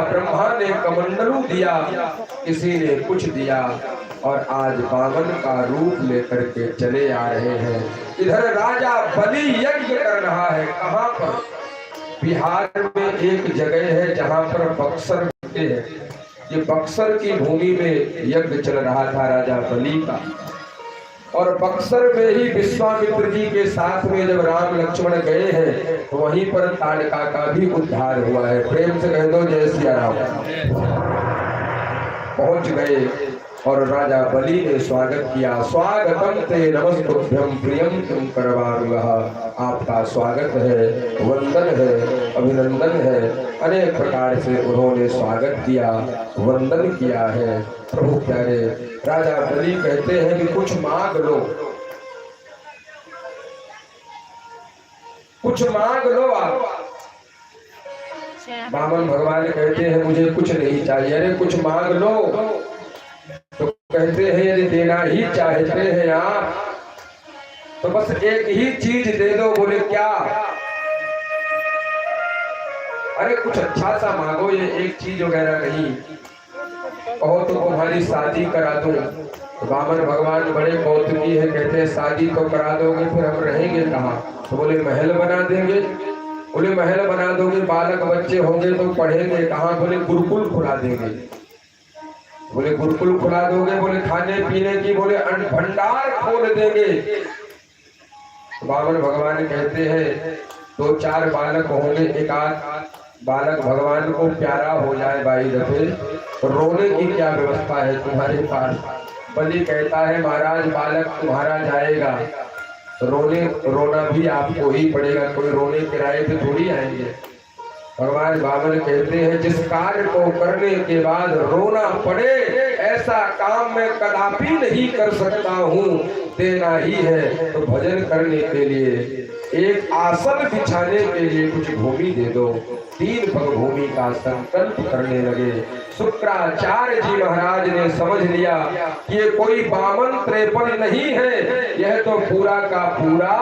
ब्रह्मा ने कमंडलू दिया, किसी ने कुछ दिया, और आज बावन का रूप लेकर के चले आ रहे हैं। इधर राजा बलि यज्ञ कर रहा है। कहाँ पर? बिहार में एक जगह है जहाँ पर बक्सर होते हैं। ये बक्सर की भूमि में यज्ञ चल रहा था राजा बलि का, और बक्सर में ही विश्वामित्र जी के साथ में जब राम लक्ष्मण गए हैं तो वहीं पर ताड़का का भी उद्धार हुआ है। प्रेम से कह दो जय सिया राम। पहुंच गए और राजा बलि ने स्वागत किया। स्वागतम ते नमस्तुभ्यं प्रियम तुम करवारुः। आपका स्वागत है, वंदन है, अभिनंदन है। अनेक प्रकार से उन्होंने स्वागत किया, वंदन किया है। प्रभु प्यारे राजा बलि कहते हैं कि कुछ मांग लो, कुछ मांग लो आप। बामन भगवान कहते हैं मुझे कुछ नहीं चाहिए। अरे कुछ मांग लो। तो कहते हैं यदि देना ही चाहते हैं आप तो बस एक ही चीज दे दो। बोले क्या? अरे कुछ अच्छा सा मांगो, ये एक चीज वगैरह नहीं। कहो तो तुम्हारी शादी करा दूं। तो बामन भगवान बड़े कौतुकी है, कहते हैं शादी तो करा दोगे फिर हम रहेंगे कहाँ? तो बोले महल बना देंगे। बोले महल बना दोगे, बालक बच्चे होंगे तो पढ़ेंगे कहाँ? बोले गुरुकुल खुला देंगे। बोले गुरुकुल खुला दोगे? बोले खाने पीने की, बोले अन्न भंडार खोल देंगे। बामन भगवान कहते हैं दो चार बालक होंगे, एक आध बालक भगवान को प्यारा हो जाए बाई दफे, तो रोने की क्या व्यवस्था है तुम्हारे पास? बलि कहता है महाराज बालक तुम्हारा जाएगा, रोना भी आपको ही पड़ेगा, कोई रोने किराए पे थोड़ी आएंगे। भगवान बामन कहते हैं जिस कार्य को करने के बाद रोना पड़े ऐसा काम मैं कदापि नहीं कर सकता हूँ। देना ही है तो भजन करने के लिए, एक आसन बिछाने के लिए कुछ भूमि दे दो। 3 पग भूमि का संकल्प करने लगे। शुक्राचार्य जी महाराज ने समझ लिया कि ये कोई 52-53 नहीं है, यह तो पूरा का पूरा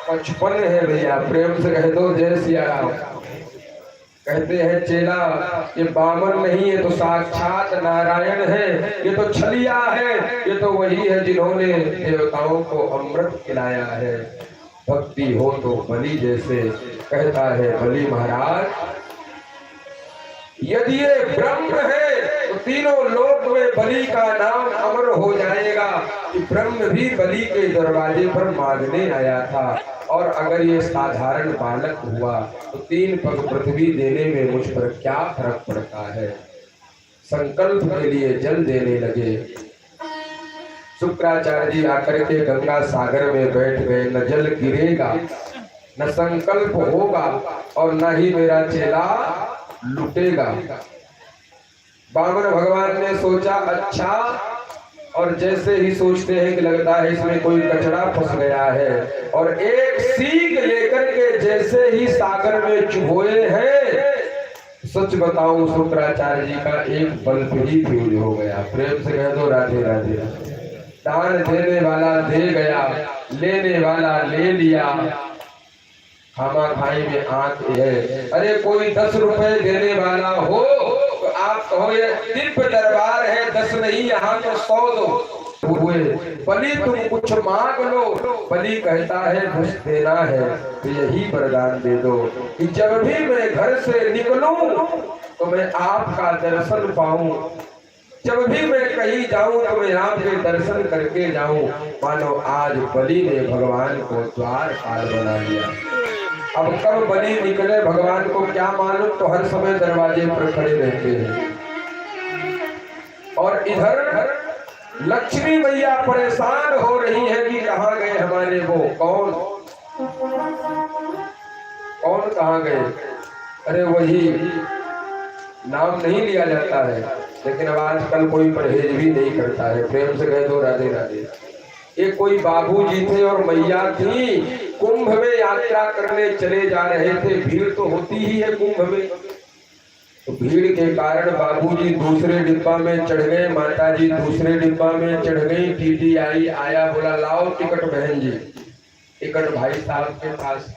55 है। भैया प्रेम से कह दो जय सिया राम। कहते हैं चेला ये 52 नहीं है तो साक्षात नारायण है, ये तो छलिया है, ये तो वही है जिन्होंने देवताओं को अमृत खिलाया है। भक्ति हो तो बलि जैसे। कहता है बलि महाराज यदि ये ब्रह्म है तो तीनों लोक में बलि का नाम अमर हो जाएगा कि ब्रह्म भी बलि के दरवाजे पर मांगने आया था। और अगर ये साधारण बालक हुआ तो 3 पग पृथ्वी देने में मुझ पर क्या फर्क पड़ता है। संकल्प के लिए जल देने लगे। शुक्राचार्य जी आकर के गंगा सागर में बैठ गए। न जल गिरेगा, न संकल्प होगा, और न ही मेरा चेला लुटेगा। बामन भगवान ने सोचा अच्छा, और जैसे ही सोचते हैं कि लगता है इसमें कोई कचरा फंस गया है, और एक सीख लेकर के जैसे ही सागर में चुभोए हैं, सच बताऊं शुक्राचार्य जी का एक बल्ब ही फ्यूज हो गया। प्रेम से कह दो राधे राधे। दान देने वाला दे गया, लेने वाला ले लिया। खामा खाई में आंख है। अरे कोई 10 रुपए देने वाला हो तो आप कहो ये दिव्य दरबार है, 10 नहीं यहाँ तो 100 दो। हुए बलि तुम कुछ मांग लो। बलि कहता है कुछ देना है तो यही वरदान दे दो कि जब भी मैं घर से निकलूं तो मैं आपका दर्शन पाऊं, जब भी मैं कहीं जाऊं तो मैं आपके दर्शन करके जाऊं। मानो आज बलि ने भगवान को द्वार पार बना लिया। अब कब बलि निकले भगवान को क्या मालूम, तो हर समय दरवाजे पर खड़े रहते हैं। और इधर लक्ष्मी मैया परेशान हो रही है कि कहाँ गए हमारे वो कौन कहाँ गए। अरे वही नाम नहीं लिया जाता है, लेकिन अब आजकल कोई परहेज भी नहीं करता है। प्रेम से कह दो राधे राधे। ये कोई बाबूजी थे और मैया थी, कुंभ में यात्रा करने चले जा रहे थे। भीड़ तो होती ही है कुंभ में, तो भीड़ के कारण बाबूजी दूसरे डिब्बा में चढ़ गए, माताजी दूसरे डिब्बा में चढ़ गई। टीटी आया बोला लाओ टिकट बहन जी, टिकट भाई साहब के पास।